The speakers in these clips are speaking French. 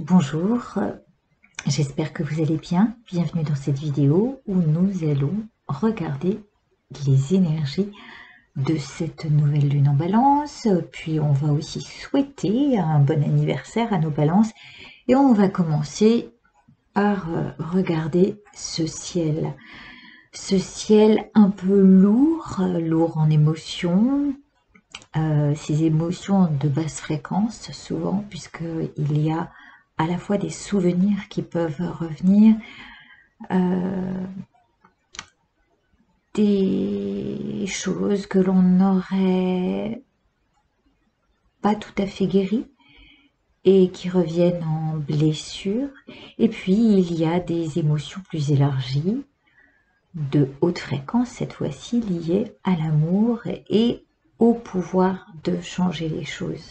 Bonjour, j'espère que vous allez bien. Bienvenue dans cette vidéo où nous allons regarder les énergies de cette nouvelle lune en balance. Puis on va aussi souhaiter un bon anniversaire à nos balances. Et on va commencer par regarder ce ciel. Ce ciel un peu lourd, lourd en émotions. Ces émotions de basse fréquence souvent, puisqu'il y a à la fois des souvenirs qui peuvent revenir, des choses que l'on n'aurait pas tout à fait guéries et qui reviennent en blessure. Et puis il y a des émotions plus élargies, de haute fréquence cette fois-ci, liées à l'amour et au pouvoir de changer les choses.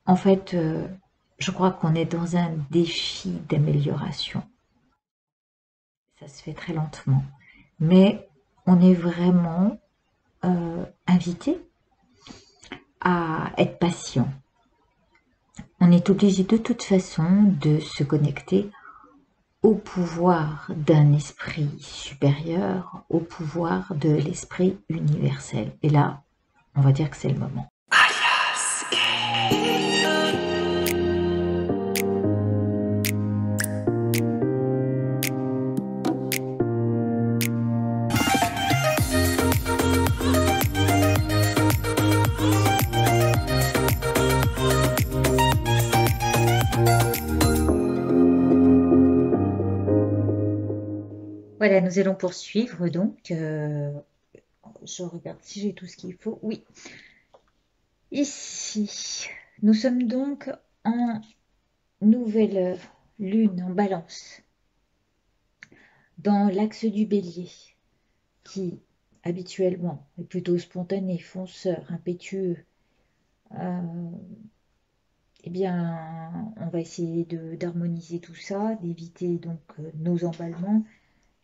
En fait, je crois qu'on est dans un défi d'amélioration. Ça se fait très lentement, mais on est vraiment invité à être patient. On est obligé de toute façon de se connecter au pouvoir d'un esprit supérieur, au pouvoir de l'esprit universel. Et là, on va dire que c'est le moment. Voilà, nous allons poursuivre donc. Je regarde si j'ai tout ce qu'il faut. Oui. Ici, nous sommes donc en nouvelle lune en balance, dans l'axe du bélier, qui habituellement est plutôt spontané, fonceur, impétueux. Eh bien, on va essayer d'harmoniser tout ça, d'éviter donc nos emballements,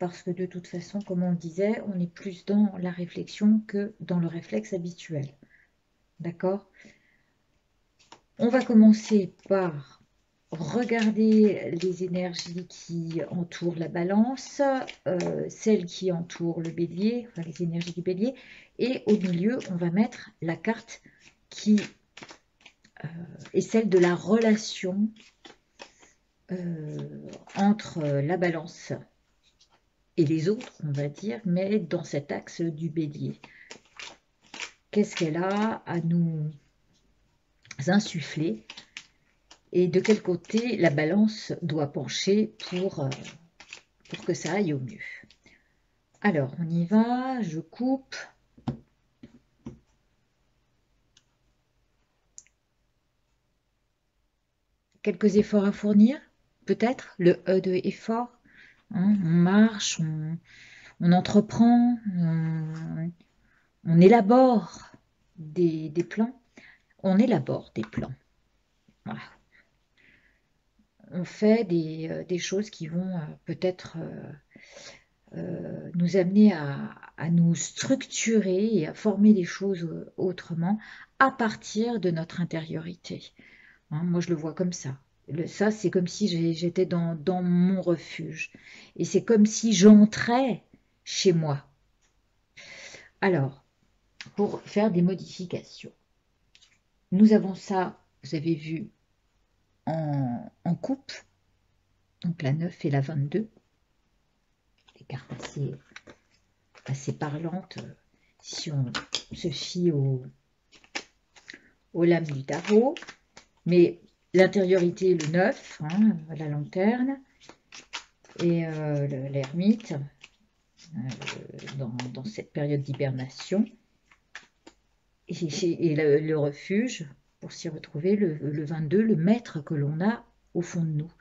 parce que de toute façon, comme on le disait, on est plus dans la réflexion que dans le réflexe habituel. D'accord? On va commencer par regarder les énergies qui entourent la balance, celles qui entourent le bélier, enfin les énergies du bélier, et au milieu, on va mettre la carte qui est celle de la relation entre la balance et les autres, on va dire, mais dans cet axe du bélier. Qu'est-ce qu'elle a à nous insuffler et de quel côté la balance doit pencher pour que ça aille au mieux. Alors, on y va, je coupe. Quelques efforts à fournir, peut-être, le E de effort. Hein, on marche, on entreprend, on élabore des plans. On élabore des plans. Voilà. On fait des choses qui vont peut-être nous amener à nous structurer et à former les choses autrement à partir de notre intériorité. Hein, moi, je le vois comme ça. Ça, c'est comme si j'étais dans mon refuge. Et c'est comme si j'entrais chez moi. Alors, pour faire des modifications, nous avons ça, vous avez vu, en coupe, donc la 9 et la 22. Des cartes assez parlantes si on se fie aux lames du tarot. Mais l'intériorité, le 9, hein, la lanterne, et l'ermite, dans cette période d'hibernation, et le refuge, pour s'y retrouver, le 22, le maître que l'on a au fond de nous.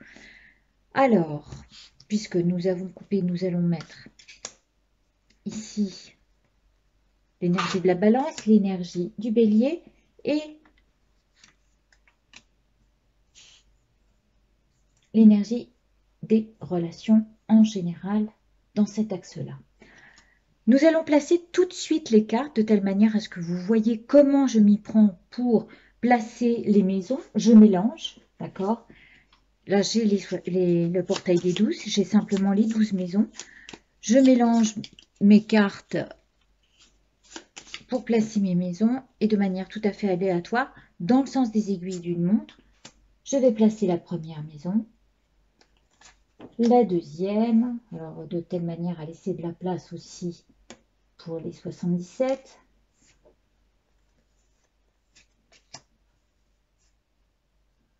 Alors, puisque nous avons coupé, nous allons mettre ici l'énergie de la balance, l'énergie du bélier et l'énergie des relations en général dans cet axe-là. Nous allons placer tout de suite les cartes de telle manière à ce que vous voyez comment je m'y prends pour placer les maisons. Je mélange, d'accord? Là, j'ai le portail des 12. J'ai simplement les 12 maisons. Je mélange mes cartes pour placer mes maisons et de manière tout à fait aléatoire, dans le sens des aiguilles d'une montre, je vais placer la première maison, la deuxième, alors de telle manière à laisser de la place aussi pour les 77.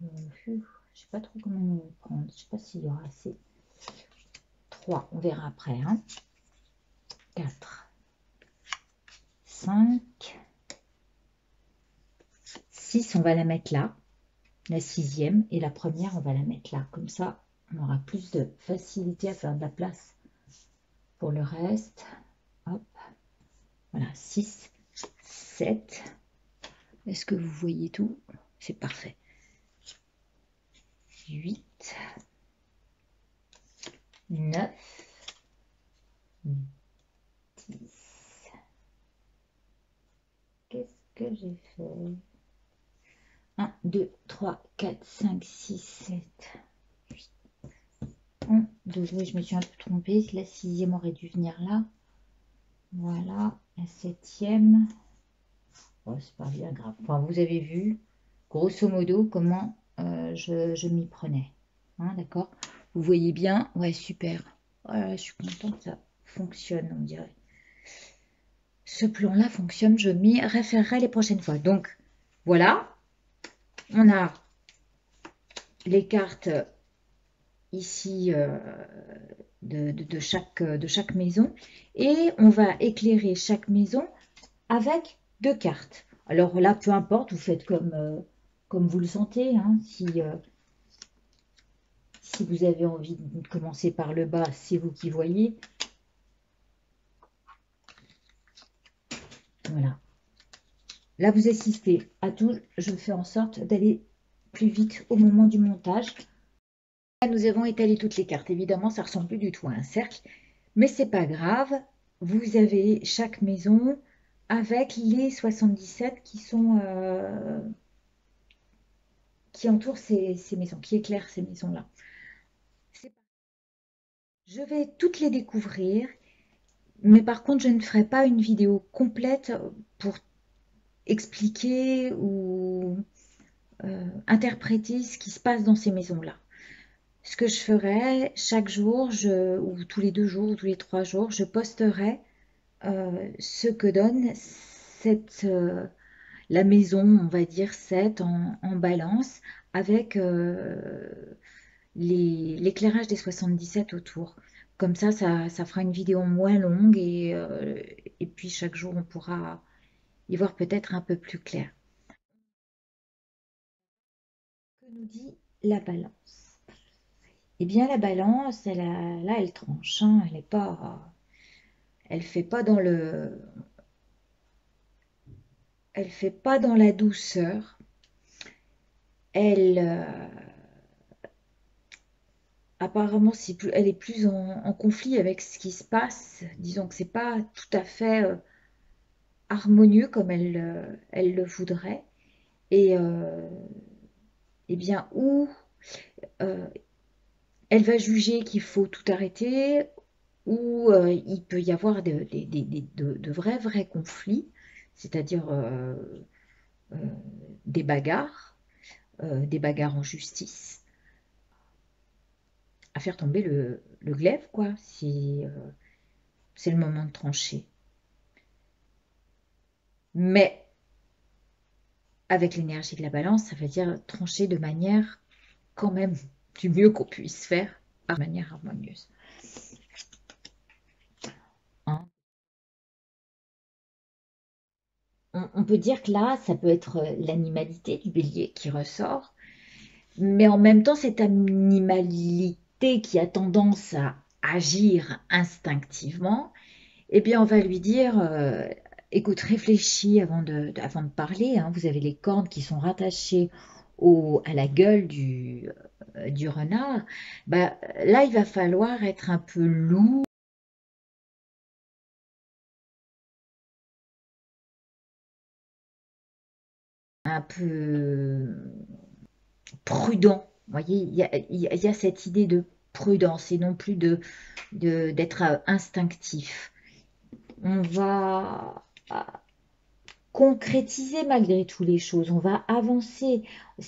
Je ne sais pas trop comment me prendre, je ne sais pas s'il y aura assez. 3, on verra après. 4, 5, 6, on va la mettre là. La sixième et la première, on va la mettre là. Comme ça, on aura plus de facilité à faire de la place pour le reste. Hop. Voilà, 6, 7. Est-ce que vous voyez tout? C'est parfait. 8, 9, 10. Qu'est-ce que j'ai fait? 1, 2, 3, 4, 5, 6, 7, 8. 1, 2, oui, je me suis un peu trompée. La sixième aurait dû venir là. Voilà, la septième. Oh, c'est pas bien grave. Enfin, vous avez vu, grosso modo, comment je m'y prenais. D'accord? Vous voyez bien? Ouais, super. Voilà, je suis contente, ça fonctionne, on dirait. Ce plan-là fonctionne, je m'y référerai les prochaines fois. Donc, voilà, on a les cartes ici de chaque maison et on va éclairer chaque maison avec 2 cartes. Alors là, peu importe, vous faites comme vous le sentez. Si vous avez envie de commencer par le bas, c'est vous qui voyez. Voilà. Là, vous assistez à tout. Je fais en sorte d'aller plus vite au moment du montage. Là, nous avons étalé toutes les cartes. Évidemment, ça ne ressemble plus du tout à un cercle. Mais c'est pas grave. Vous avez chaque maison avec les 77 qui entourent ces maisons, qui éclairent ces maisons-là. Je vais toutes les découvrir, mais par contre, je ne ferai pas une vidéo complète pour expliquer ou interpréter ce qui se passe dans ces maisons-là. Ce que je ferai, chaque jour, ou tous les 2 jours, ou tous les 3 jours, je posterai ce que donne la maison, on va dire 7 en balance, avec l'éclairage des 77 autour. Comme ça fera une vidéo moins longue et puis chaque jour, on pourra y voir peut-être un peu plus clair. Que nous dit la balance? Eh bien, la balance, là, elle tranche. Elle fait pas dans la douceur. Elle, apparemment, elle est plus en conflit avec ce qui se passe. Disons que c'est pas tout à fait harmonieux comme elle le voudrait. Et eh bien, où euh, elle va juger qu'il faut tout arrêter, ou il peut y avoir de vrais conflits, c'est-à-dire euh, des bagarres en justice, à faire tomber le glaive, quoi, si c'est le moment de trancher. Mais avec l'énergie de la balance, ça veut dire trancher de manière quand même du mieux qu'on puisse faire, de manière harmonieuse. Hein. On peut dire que là, ça peut être l'animalité du bélier qui ressort, mais en même temps, cette animalité qui a tendance à agir instinctivement, eh bien, on va lui dire, écoute, réfléchis avant de parler. Vous avez les cornes qui sont rattachées à la gueule du renard. Bah, là, il va falloir être un peu lourd, un peu prudent Vous voyez, il y a cette idée de prudence et non plus d'être instinctif. On va concrétiser malgré tout les choses, on va avancer.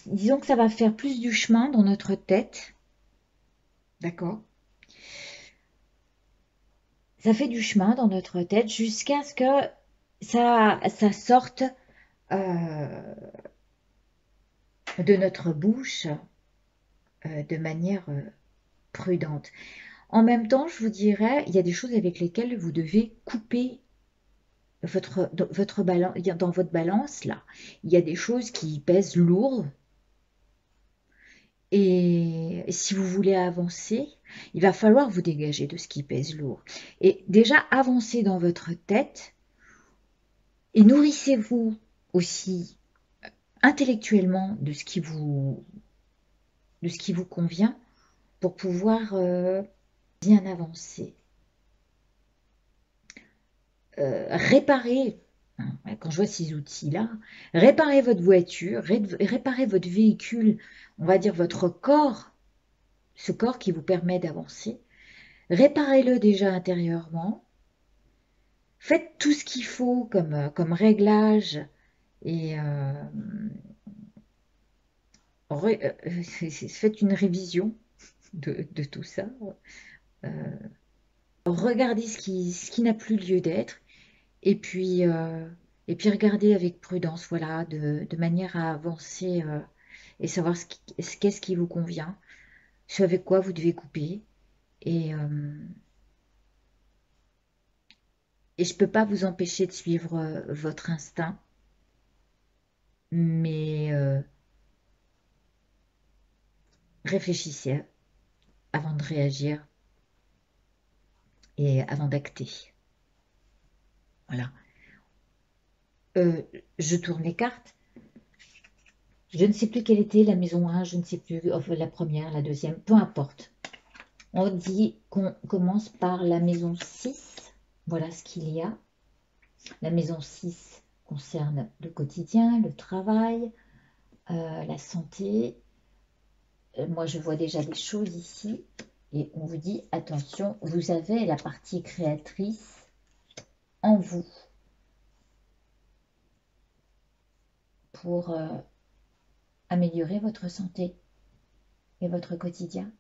Disons que ça va faire plus du chemin dans notre tête, d'accord? Ça fait du chemin dans notre tête jusqu'à ce que ça sorte euh, de notre bouche de manière prudente. En même temps, je vous dirais, il y a des choses avec lesquelles vous devez couper votre balance, dans votre balance, là. Il y a des choses qui pèsent lourd. Et si vous voulez avancer, il va falloir vous dégager de ce qui pèse lourd. Et déjà, avancez dans votre tête et nourrissez-vous aussi intellectuellement de ce qui vous convient pour pouvoir bien avancer. Réparer, hein, quand je vois ces outils-là, réparer votre voiture, réparer votre véhicule, on va dire votre corps, ce corps qui vous permet d'avancer, réparez-le déjà intérieurement, faites tout ce qu'il faut comme réglage et faites une révision de tout ça. Euh, Regardez ce qui n'a plus lieu d'être et puis regardez avec prudence, voilà, de manière à avancer et savoir qu'est-ce qui vous convient, ce avec quoi vous devez couper. Et, euh, et je ne peux pas vous empêcher de suivre votre instinct, mais réfléchissez avant de réagir et avant d'acter. Voilà. Je tourne les cartes. Je ne sais plus quelle était la maison 1, je ne sais plus, enfin, la première, la deuxième, peu importe. On dit qu'on commence par la maison 6. Voilà ce qu'il y a. La maison 6 concerne le quotidien, le travail, la santé. Moi, je vois déjà des choses ici. Et on vous dit, attention, vous avez la partie créatrice en vous pour améliorer votre santé et votre quotidien.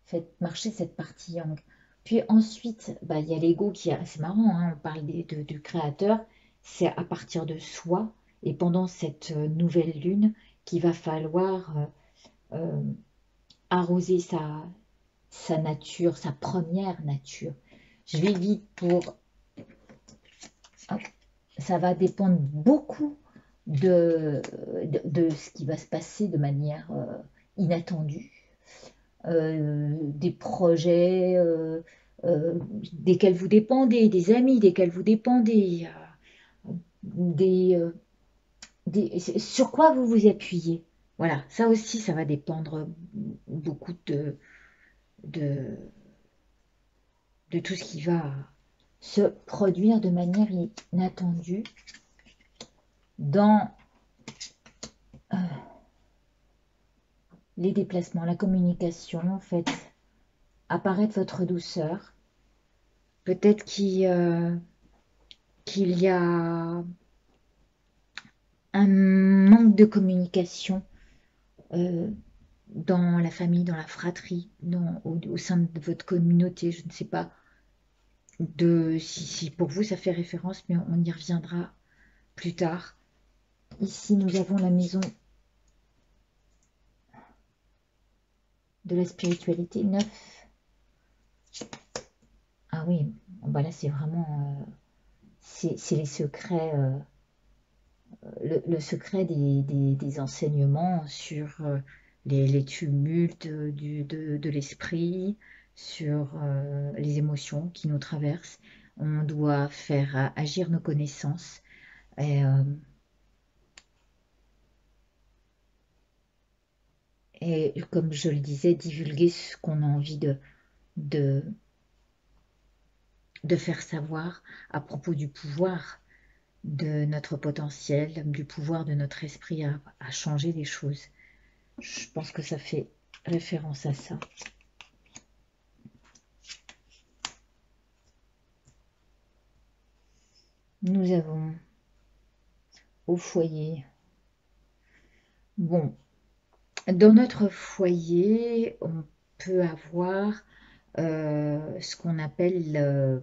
Faites marcher cette partie yang. Puis ensuite, bah, il y a l'ego qui est c'est marrant, hein, on parle du créateur, c'est à partir de soi et pendant cette nouvelle lune qu'il va falloir euh, arroser sa nature, sa première nature. Je vais vite pour... Hop, ça va dépendre beaucoup de ce qui va se passer de manière inattendue. Des projets desquels vous dépendez, des amis desquels vous dépendez, des, euh, sur quoi vous vous appuyez. Voilà, ça aussi, ça va dépendre beaucoup de, de tout ce qui va se produire de manière inattendue dans les déplacements, la communication. Faites apparaître votre douceur. Peut-être qu'il y a un manque de communication euh, dans la famille, dans la fratrie, au sein de votre communauté, je ne sais pas si pour vous ça fait référence, mais on y reviendra plus tard. Ici, nous avons la maison de la spiritualité 9. Ah oui, bah là c'est vraiment c'est les secrets, le secret des enseignements sur les tumultes de l'esprit, sur les émotions qui nous traversent. On doit faire agir nos connaissances et, comme je le disais, divulguer ce qu'on a envie de, de faire savoir à propos du pouvoir de notre potentiel, du pouvoir de notre esprit à changer les choses. Je pense que ça fait référence à ça. Nous avons au foyer. Bon, dans notre foyer, on peut avoir ce qu'on appelle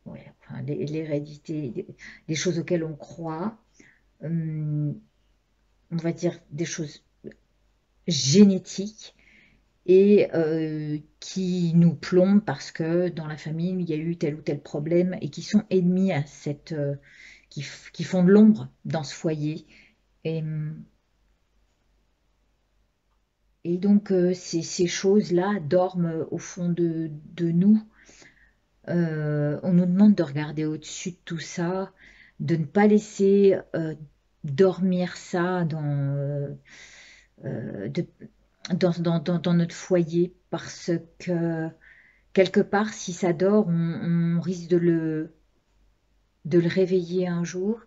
ouais, enfin, l'hérédité, des choses auxquelles on croit, on va dire des choses génétiques et qui nous plombent parce que dans la famille, il y a eu tel ou tel problème et qui sont ennemis à cette... qui font de l'ombre dans ce foyer. Et, et donc, ces choses-là dorment au fond de nous. On nous demande de regarder au-dessus de tout ça, de ne pas laisser dormir ça de- dans notre foyer parce que quelque part, si ça dort, on risque de le réveiller un jour.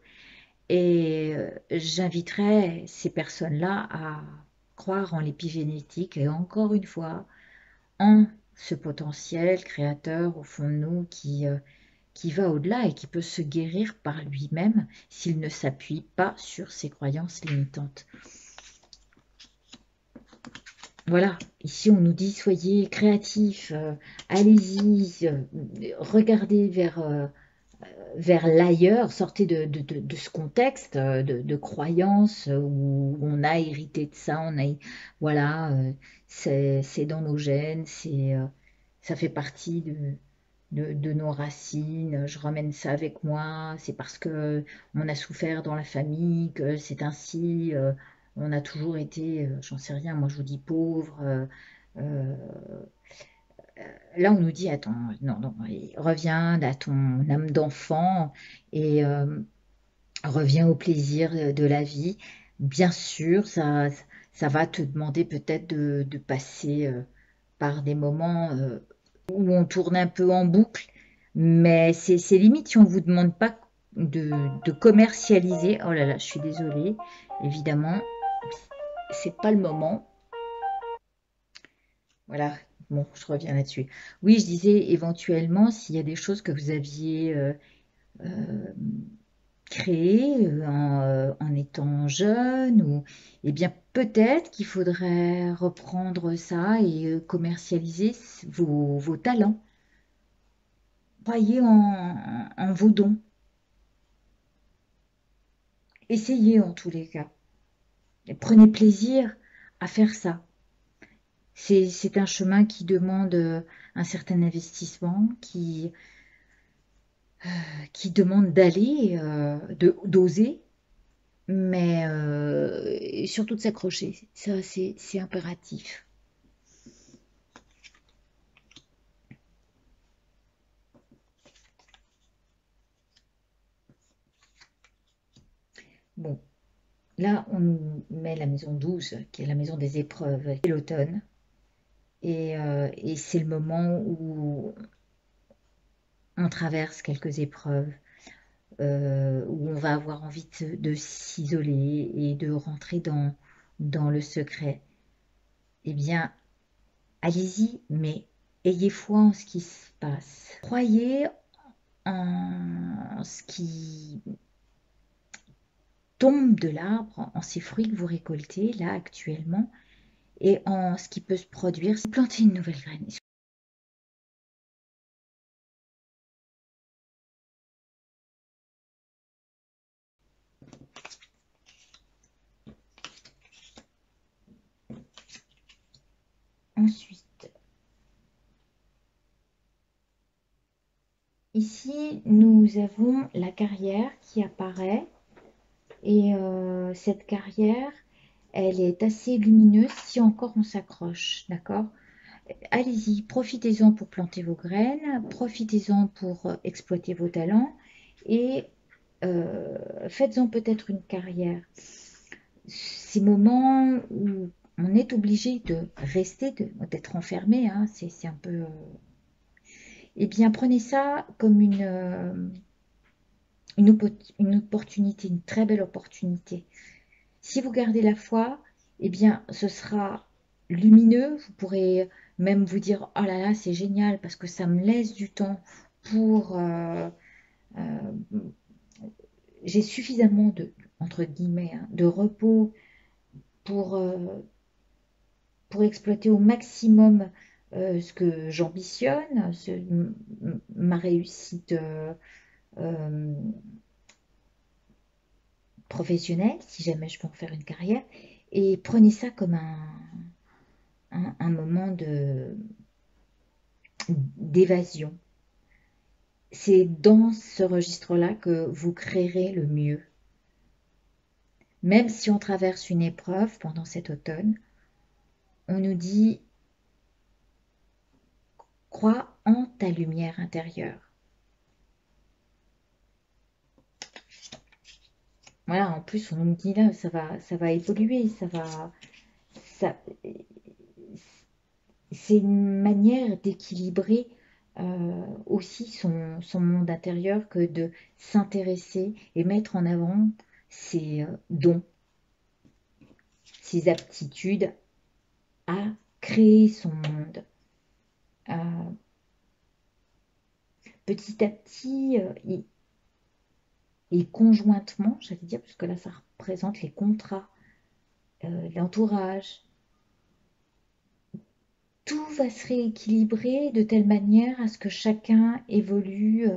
Et j'inviterais ces personnes-là à croire en l'épigénétique et encore une fois en ce potentiel créateur au fond de nous qui va au-delà et qui peut se guérir par lui-même s'il ne s'appuie pas sur ses croyances limitantes. Voilà, ici on nous dit soyez créatifs, allez-y, regardez vers l'ailleurs, sortez de ce contexte de croyance où on a hérité de ça, voilà, c'est dans nos gènes, ça fait partie de nos racines, je ramène ça avec moi, c'est parce que on a souffert dans la famille que c'est ainsi, on a toujours été, j'en sais rien, moi je vous dis pauvre. Euh, Là, on nous dit, attends, non, non, reviens à ton âme d'enfant et reviens au plaisir de la vie. Bien sûr, ça va te demander peut-être de passer par des moments où on tourne un peu en boucle, mais c'est limite si on ne vous demande pas de commercialiser. Oh là là, je suis désolée, évidemment, c'est pas le moment. Voilà, bon, je reviens là-dessus. Oui, je disais éventuellement s'il y a des choses que vous aviez euh, créées en étant jeune, ou eh bien peut-être qu'il faudrait reprendre ça et commercialiser vos talents. Croyez en vos dons. Essayez en tous les cas. Et prenez plaisir à faire ça. C'est un chemin qui demande un certain investissement, qui demande d'aller, d'oser, mais et surtout de s'accrocher. Ça, c'est impératif. Bon, là, on nous met la maison 12, qui est la maison des épreuves, et l'automne. Et c'est le moment où on traverse quelques épreuves, où on va avoir envie de s'isoler et de rentrer dans le secret. Eh bien, allez-y, mais ayez foi en ce qui se passe. Croyez en ce qui tombe de l'arbre, en ces fruits que vous récoltez là actuellement, et en ce qui peut se produire si vous plantez une nouvelle graine. Ensuite, ici, nous avons la carrière qui apparaît, et cette carrière, elle est assez lumineuse si encore on s'accroche, d'accord? Allez-y, profitez-en pour planter vos graines, profitez-en pour exploiter vos talents et faites-en peut-être une carrière. Ces moments où on est obligé de rester, d'être enfermé, hein, c'est un peu... eh bien, prenez ça comme une opportunité, une très belle opportunité. Si vous gardez la foi eh bien, ce sera lumineux. Vous pourrez même vous dire, oh là là, c'est génial parce que ça me laisse du temps pour... euh, j'ai suffisamment de, entre guillemets, hein, de repos pour, pour exploiter au maximum ce que j'ambitionne, ma réussite euh, professionnelle, si jamais je peux en faire une carrière. Et prenez ça comme un moment d'évasion. C'est dans ce registre-là que vous créerez le mieux. Même si on traverse une épreuve pendant cet automne, on nous dit crois en ta lumière intérieure. Voilà, en plus on nous dit là, ça va évoluer, ça, c'est une manière d'équilibrer aussi son monde intérieur que de s'intéresser et mettre en avant ses dons, ses aptitudes à créer son monde. Euh, Petit à petit et conjointement, j'allais dire, puisque là ça représente les contrats, l'entourage, tout va se rééquilibrer de telle manière à ce que chacun évolue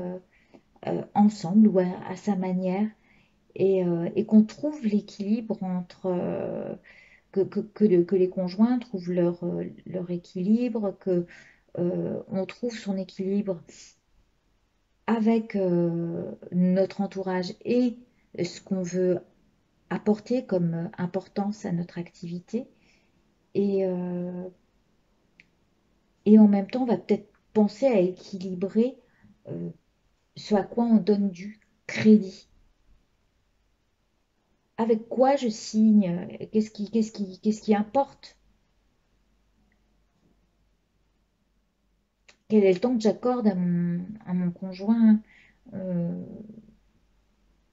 ensemble ou à sa manière et qu'on trouve l'équilibre entre que les conjoints trouvent leur équilibre, que on trouve son équilibre avec notre entourage et ce qu'on veut apporter comme importance à notre activité. Et, euh, et en même temps, on va peut-être penser à équilibrer euh, ce à quoi on donne du crédit. Avec quoi je signe? Qu'est-ce qui importe? Quel est le temps que j'accorde à mon conjoint? Euh,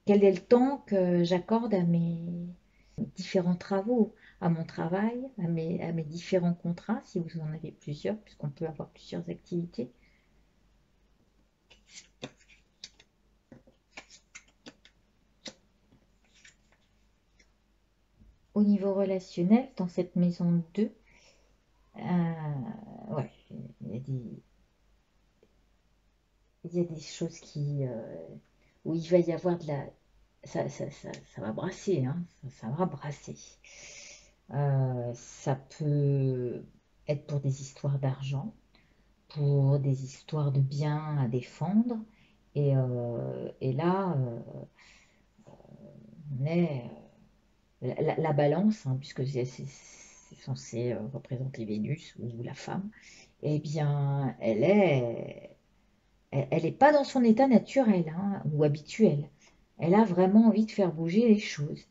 Quel est le temps que j'accorde à mes différents travaux, à mon travail, à mes différents contrats, si vous en avez plusieurs, puisqu'on peut avoir plusieurs activités. Au niveau relationnel, dans cette maison 2, ouais, il y a il y a des choses où il va y avoir de la... Ça va brasser, hein, ça va brasser. Ça peut être pour des histoires d'argent, pour des histoires de biens à défendre. Et là, on est la balance, hein, puisque c'est censé représenter Vénus ou la femme, eh bien, elle est pas dans son état naturel hein, ou habituel. Elle a vraiment envie de faire bouger les choses,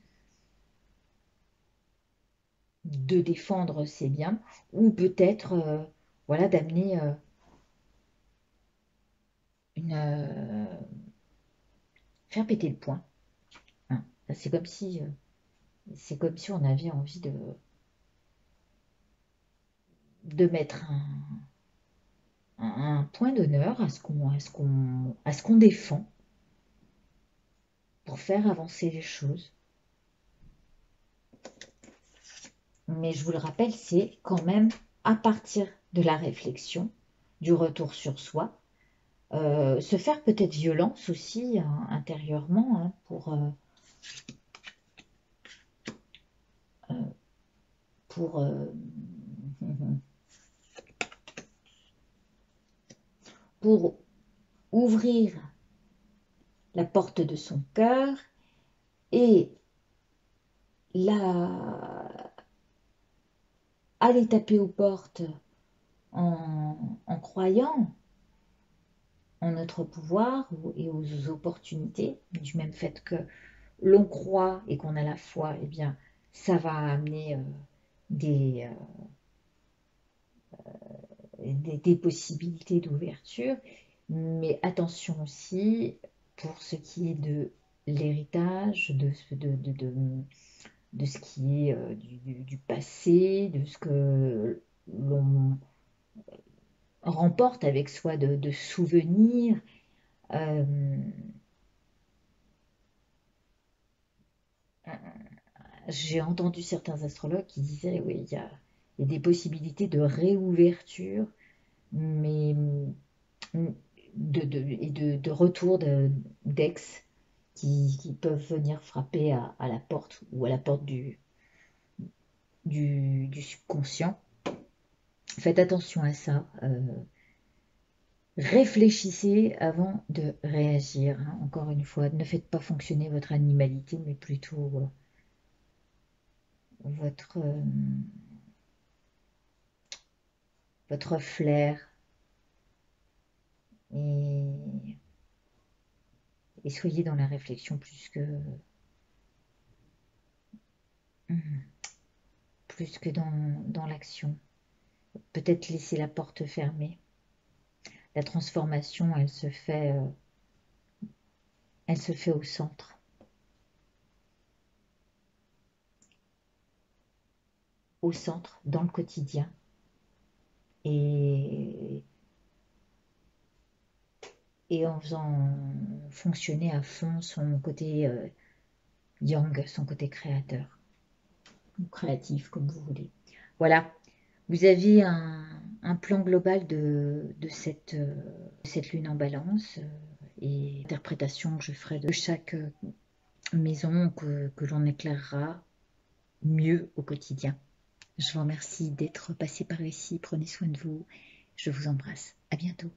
de défendre ses biens, ou peut-être voilà, d'amener une faire péter le point. Hein. C'est comme si on avait envie de mettre un point d'honneur à ce qu'on défend pour faire avancer les choses. Mais je vous le rappelle, c'est quand même à partir de la réflexion, du retour sur soi, se faire peut-être violence aussi hein, intérieurement hein, pour, pour ouvrir la porte de son cœur et la, aller taper aux portes en croyant en notre pouvoir et aux opportunités, du même fait que l'on croit et qu'on a la foi, eh bien, ça va amener des, des possibilités d'ouverture. Mais attention aussi pour ce qui est de l'héritage, de ce qui est du passé, de ce que l'on remporte avec soi de souvenirs. Euh, j'ai entendu certains astrologues qui disaient, oui, il y a des possibilités de réouverture, mais de retour d'ex qui peuvent venir frapper à la porte ou à la porte du subconscient. Faites attention à ça. Réfléchissez avant de réagir, hein. Encore une fois, ne faites pas fonctionner votre animalité, mais plutôt votre, votre flair et, et soyez dans la réflexion plus que dans l'action. Peut-être laisser la porte fermée. La transformation, elle se fait au centre. Au centre, dans le quotidien. Et, et en faisant fonctionner à fond son côté yang, son côté créateur, ou créatif, comme vous voulez. Voilà, vous avez un plan global de cette lune en balance et l'interprétation que je ferai de chaque maison que l'on éclairera mieux au quotidien. Je vous remercie d'être passé par ici. Prenez soin de vous. Je vous embrasse. À bientôt.